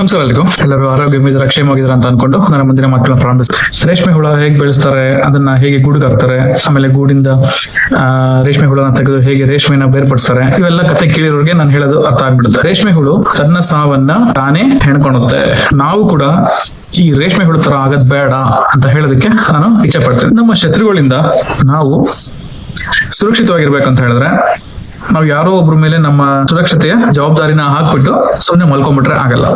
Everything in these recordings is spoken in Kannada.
ನಮಸ್ಕಾರ ಎಲ್ಲರೂ ಆರೋಗ್ಯ ಕ್ಷೇಮವಾಗಿದ್ದಾರೆ ಅಂತ ಅನ್ಕೊಂಡು ನನ್ನ ಮುಂದಿನ ಮಾತುಗಳನ್ನ ಪ್ರಾರಂಭಿಸ್ತಾರೆ. ರೇಷ್ಮೆ ಹುಳ ಹೇಗೆ ಬೆಳೆಸ್ತಾರೆ, ಅದನ್ನ ಹೇಗೆ ಗೂಡಿಗೆ ಹಾಕ್ತಾರೆ, ಆಮೇಲೆ ಗೂಡಿಂದ ರೇಷ್ಮೆ ಹುಳನ ತೆಗೆದು ಹೇಗೆ ರೇಷ್ಮೆನ ಬೇರ್ಪಡಿಸ್ತಾರೆ, ಇವೆಲ್ಲ ಕತೆ ಕೇಳಿರೋರಿಗೆ ನಾನು ಹೇಳೋದು ಅರ್ಥ ಆಗ್ಬಿಡುತ್ತೆ. ರೇಷ್ಮೆ ಹುಳು ತನ್ನ ಸಾವನ್ನ ತಾನೇ ಹೆಣ್ಕೊಳುತ್ತೆ. ನಾವು ಕೂಡ ಈ ರೇಷ್ಮೆ ಹುಳು ತರ ಆಗದ್ ಬೇಡ ಅಂತ ಹೇಳೋದಕ್ಕೆ ನಾನು ಇಚ್ಛೆ ಪಡ್ತೇನೆ. ನಮ್ಮ ಶತ್ರುಗಳಿಂದ ನಾವು ಸುರಕ್ಷಿತವಾಗಿರ್ಬೇಕಂತ ಹೇಳಿದ್ರೆ ನಾವು ಯಾರೋ ಒಬ್ರ ಮೇಲೆ ನಮ್ಮ ಸುರಕ್ಷತೆಯ ಜವಾಬ್ದಾರಿನ ಹಾಕ್ಬಿಟ್ಟು ಸುಮ್ಮನೆ ಮಲ್ಕೊಂಡ್ಬಿಟ್ರೆ ಆಗಲ್ಲ.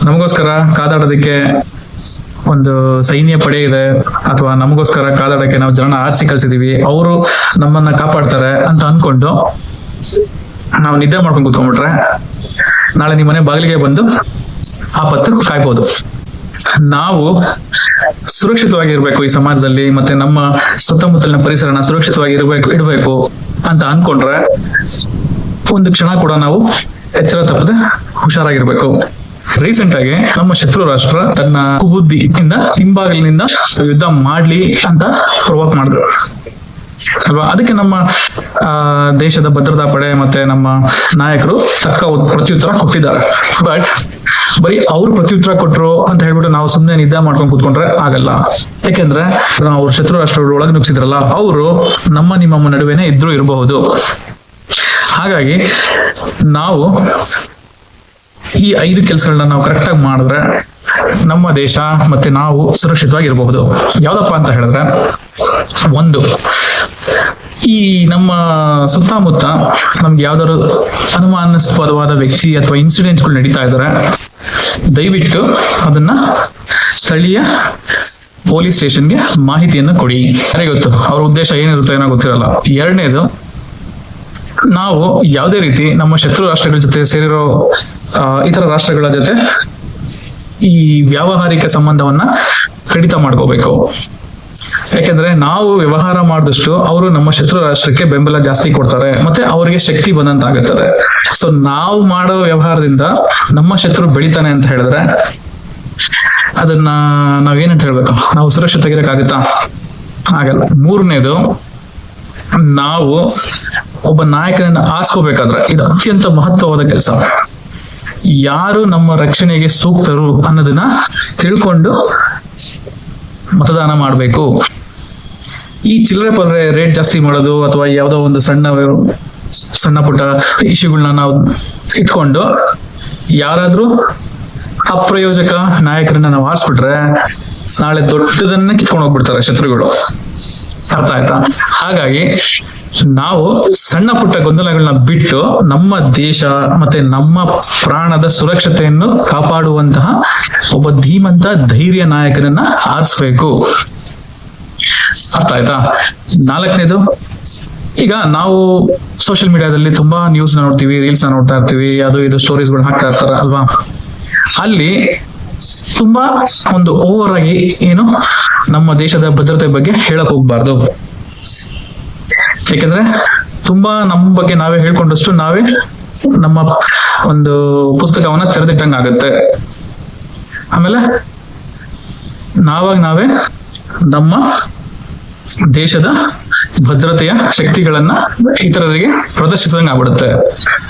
ನಮಗೋಸ್ಕರ ಕಾದಾಡೋದಕ್ಕೆ ಒಂದು ಸೈನ್ಯ ಪಡೆ ಇದೆ, ಅಥವಾ ನಮಗೋಸ್ಕರ ಕಾದಾಡಕ್ಕೆ ನಾವು ಜನ ಆರಿಸಿ ಕಳ್ಸಿದೀವಿ, ಅವರು ನಮ್ಮನ್ನ ಕಾಪಾಡ್ತಾರೆ ಅಂತ ಅನ್ಕೊಂಡು ನಾವು ನಿದ್ದೆ ಮಾಡ್ಕೊಂಡು ಕೂತ್ಕೊಂಡ್ಬಿಟ್ರೆ ನಾಳೆ ನಿಮ್ಮ ಮನೆ ಬಾಗಿಲಿಗೆ ಬಂದು ಆಪತ್ತು ಕಾಯ್ಬೋದು. ನಾವು ಸುರಕ್ಷಿತವಾಗಿರ್ಬೇಕು ಈ ಸಮಾಜದಲ್ಲಿ, ಮತ್ತೆ ನಮ್ಮ ಸುತ್ತಮುತ್ತಲಿನ ಪರಿಸರನ ಸುರಕ್ಷಿತವಾಗಿ ಇಡಬೇಕು ಅಂತ ಅನ್ಕೊಂಡ್ರೆ ಒಂದು ಕ್ಷಣ ಕೂಡ ನಾವು ಎಚ್ಚರ ತಪ್ಪದೆ ಹುಷಾರಾಗಿರ್ಬೇಕು. ರೀಸೆಂಟ್ ಆಗಿ ನಮ್ಮ ಶತ್ರು ರಾಷ್ಟ್ರ ತನ್ನ ಕುಬುದ್ಧಿಯಿಂದ ಹಿಂಬಾಗಿಲಿನಿಂದ ಯುದ್ಧ ಮಾಡ್ಲಿ ಅಂತ ಪ್ರವೋಕ್ ಮಾಡಿದ್ರು ಅಲ್ವಾ. ಅದಕ್ಕೆ ನಮ್ಮ ದೇಶದ ಭದ್ರತಾ ಪಡೆ ಮತ್ತೆ ನಮ್ಮ ನಾಯಕರು ತಕ್ಕ ಪ್ರತ್ಯುತ್ತರ ಕೊಟ್ಟಿದ್ದಾರೆ. ಬಟ್ ಬರೀ ಅವ್ರು ಪ್ರತ್ಯುತ್ತರ ಕೊಟ್ರು ಅಂತ ಹೇಳ್ಬಿಟ್ಟು ನಾವು ಸುಮ್ಮನೆ ನಿದ್ದೆ ಮಾಡ್ಕೊಂಡು ಕೂತ್ಕೊಂಡ್ರೆ ಆಗಲ್ಲ. ಯಾಕೆಂದ್ರೆ ಅವ್ರು ಶತ್ರು ರಾಷ್ಟ್ರಗಳು ಒಳಗೆ ನುಗ್ಸಿದ್ರಲ್ಲ, ಅವರು ನಿಮ್ಮ ನಡುವೆನೆ ಇದ್ರೂ ಇರಬಹುದು. ಹಾಗಾಗಿ ನಾವು ಈ 5 ಕೆಲಸಗಳನ್ನ ನಾವು ಕರೆಕ್ಟ್ ಆಗಿ ಮಾಡಿದ್ರೆ ನಮ್ಮ ದೇಶ ಮತ್ತೆ ನಾವು ಸುರಕ್ಷಿತವಾಗಿರಬಹುದು. ಯಾವ್ದಪ್ಪ ಅಂತ ಹೇಳಿದ್ರೆ, ಒಂದು, ಈ ನಮ್ಮ ಸುತ್ತಮುತ್ತ ನಮ್ಗೆ ಯಾವ್ದಾದ್ರು ಅನುಮಾನಾಸ್ಪದವಾದ ವ್ಯಕ್ತಿ ಅಥವಾ ಇನ್ಸಿಡೆಂಟ್ಸ್ಗಳು ನಡೀತಾ ಇದ್ದಾರೆ, ದಯವಿಟ್ಟು ಅದನ್ನ ಸ್ಥಳೀಯ ಪೊಲೀಸ್ ಸ್ಟೇಷನ್ಗೆ ಮಾಹಿತಿಯನ್ನು ಕೊಡಿ. ಯಾರಿಗೆ ಗೊತ್ತು ಅವ್ರ ಉದ್ದೇಶ ಏನಿರುತ್ತೆ ಏನೋ ಗೊತ್ತಿರಲ್ಲ. ಎರಡನೇದು, ನಾವು ಯಾವುದೇ ರೀತಿ ನಮ್ಮ ಶತ್ರು ರಾಷ್ಟ್ರಗಳ ಜೊತೆ ಸೇರಿರೋ ಇತರ ರಾಷ್ಟ್ರಗಳ ಜೊತೆ ಈ ವ್ಯಾವಹಾರಿಕ ಸಂಬಂಧವನ್ನ ಕಡಿತ ಮಾಡ್ಕೋಬೇಕು. ಯಾಕೆಂದ್ರೆ ನಾವು ವ್ಯವಹಾರ ಮಾಡಿದಷ್ಟು ಅವರು ನಮ್ಮ ಶತ್ರು ರಾಷ್ಟ್ರಕ್ಕೆ ಬೆಂಬಲ ಜಾಸ್ತಿ ಕೊಡ್ತಾರೆ, ಮತ್ತೆ ಅವರಿಗೆ ಶಕ್ತಿ ಬಂದಂತ ಆಗುತ್ತದೆ. ಸೊ ನಾವು ಮಾಡೋ ವ್ಯವಹಾರದಿಂದ ನಮ್ಮ ಶತ್ರು ಬೆಳಿತಾನೆ ಅಂತ ಹೇಳಿದ್ರೆ ಅದನ್ನ ನಾವೇನಂತ ಹೇಳ್ಬೇಕು, ನಾವು ಸುರಕ್ಷಿತವಾಗಿರಕ್ಕಾಗುತ್ತಾ? ಆಗಲ್ಲ. ಮೂರನೇದು, ನಾವು ಒಬ್ಬ ನಾಯಕನನ್ನ ಆರಿಸ್ಕೋಬೇಕಾದ್ರೆ ಇದು ಅತ್ಯಂತ ಮಹತ್ವವಾದ ಕೆಲಸ. ಯಾರು ನಮ್ಮ ರಕ್ಷಣೆಗೆ ಸೂಕ್ತರು ಅನ್ನೋದನ್ನ ತಿಳ್ಕೊಂಡು ಮತದಾನ ಮಾಡಬೇಕು. ಈ ಚಿಲ್ಲರೆ ಪಲ್ಲರೆ ರೇಟ್ ಜಾಸ್ತಿ ಮಾಡೋದು ಅಥವಾ ಯಾವ್ದೋ ಒಂದು ಸಣ್ಣ ಪುಟ್ಟ ಇಶ್ಯೂಗಳನ್ನ ನಾವು ಇಟ್ಕೊಂಡು ಯಾರಾದ್ರೂ ಅಪ್ರಯೋಜಕ ನಾಯಕರನ್ನ ನಾವು ಆರಿಸ್ಬಿಟ್ರೆ ನಾಳೆ ದೊಡ್ಡದನ್ನ ಕಿತ್ಕೊಂಡು ಹೋಗ್ಬಿಡ್ತಾರೆ ಶತ್ರುಗಳು. ಅರ್ಥ ಆಯ್ತಾ? ಹಾಗಾಗಿ ನಾವು ಸಣ್ಣ ಪುಟ್ಟ ಗೊಂದಲಗಳನ್ನ ಬಿಟ್ಟು ನಮ್ಮ ದೇಶ ಮತ್ತೆ ನಮ್ಮ ಪ್ರಾಣದ ಸುರಕ್ಷತೆಯನ್ನು ಕಾಪಾಡುವಂತಹ ಒಬ್ಬ ಧೀಮಂತ ಧೈರ್ಯ ನಾಯಕನನ್ನ ಆರಿಸ್ಬೇಕು. ಅರ್ಥ ಆಯ್ತಾ? ನಾಲ್ಕನೇದು, ಈಗ ನಾವು ಸೋಷಿಯಲ್ ಮೀಡಿಯಾದಲ್ಲಿ ತುಂಬಾ ನ್ಯೂಸ್ ನೋಡ್ತೀವಿ, ರೀಲ್ಸ್ ನೋಡ್ತಾ ಇರ್ತೀವಿ, ಅದು ಇದು ಸ್ಟೋರೀಸ್ಗಳು ಹಾಕ್ತಾ ಇರ್ತಾರ ಅಲ್ವಾ. ಅಲ್ಲಿ ತುಂಬಾ ಒಂದು ಓವರ್ ಆಗಿ ಏನು ನಮ್ಮ ದೇಶದ ಭದ್ರತೆ ಬಗ್ಗೆ ಹೇಳಕ್ ಹೋಗ್ಬಾರ್ದು. ಯಾಕಂದ್ರೆ ತುಂಬಾ ನಮ್ಮ ಬಗ್ಗೆ ನಾವೇ ಹೇಳ್ಕೊಂಡಷ್ಟು ನಾವೇ ನಮ್ಮ ಒಂದು ಪುಸ್ತಕವನ್ನ ತೆರೆದಿಟ್ಟಂಗಾಗತ್ತೆ. ಆಮೇಲೆ ನಾವೇ ನಮ್ಮ ದೇಶದ ಭದ್ರತೆಯ ಶಕ್ತಿಗಳನ್ನ ಇತರರಿಗೆ ಪ್ರದರ್ಶಿಸಂಗ ಆಗ್ಬಿಡುತ್ತೆ.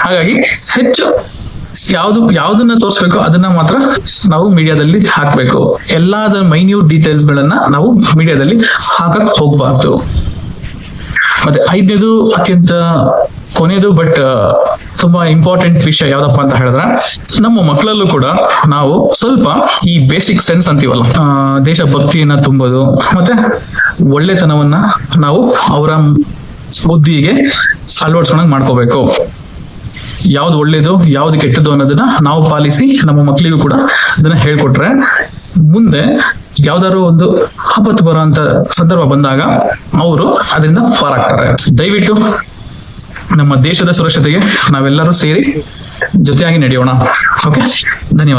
ಹಾಗಾಗಿ ಹೆಚ್ಚು ಯಾವ್ದನ್ನ ತೋರಿಸ್ಬೇಕು ಅದನ್ನ ಮಾತ್ರ ನಾವು ಮೀಡಿಯಾದಲ್ಲಿ ಹಾಕ್ಬೇಕು. ಎಲ್ಲಾದ ಮೈನ್ಯೂಟ್ ಡೀಟೇಲ್ಸ್ ಗಳನ್ನ ನಾವು ಮೀಡಿಯಾದಲ್ಲಿ ಹಾಕಕ್ ಹೋಗ್ಬಾರ್ದು. ಮತ್ತೆ 5ನೇದು, ಅತ್ಯಂತ ಕೊನೆಯದು ಬಟ್ ತುಂಬಾ ಇಂಪಾರ್ಟೆಂಟ್ ವಿಷಯ ಯಾವ್ದಪ್ಪ ಅಂತ ಹೇಳಿದ್ರೆ, ನಮ್ಮ ಮಕ್ಕಳಲ್ಲೂ ಕೂಡ ನಾವು ಸ್ವಲ್ಪ ಈ ಬೇಸಿಕ್ ಸೆನ್ಸ್ ಅಂತೀವಲ್ಲ, ದೇಶ ಭಕ್ತಿಯನ್ನ ತುಂಬೋದು ಮತ್ತೆ ಒಳ್ಳೆತನವನ್ನ ನಾವು ಅವರ ಬುದ್ಧಿಗೆ ಅಳವಡಿಸ್ಕೊಂಡಂಗ್ ಮಾಡ್ಕೋಬೇಕು. ಯಾವ್ದು ಒಳ್ಳೇದು ಯಾವ್ದು ಕೆಟ್ಟದ್ದು ಅನ್ನೋದನ್ನ ನಾವು ಪಾಲಿಸಿ ನಮ್ಮ ಮಕ್ಕಳಿಗೂ ಕೂಡ ಅದನ್ನ ಹೇಳ್ಕೊಟ್ರೆ ಮುಂದೆ ಯಾವ್ದಾದ್ರು ಒಂದು ಆಪತ್ತು ಬರುವಂತ ಸಂದರ್ಭ ಬಂದಾಗ ಅವರು ಅದರಿಂದ ಪಾರಾಗ್ತಾರೆ. ದಯವಿಟ್ಟು ನಮ್ಮ ದೇಶದ ಸುರಕ್ಷತೆಗೆ ನಾವೆಲ್ಲರೂ ಸೇರಿ ಜೊತೆಯಾಗಿ ನಡೆಯೋಣ. ಓಕೆ, ಧನ್ಯವಾದ.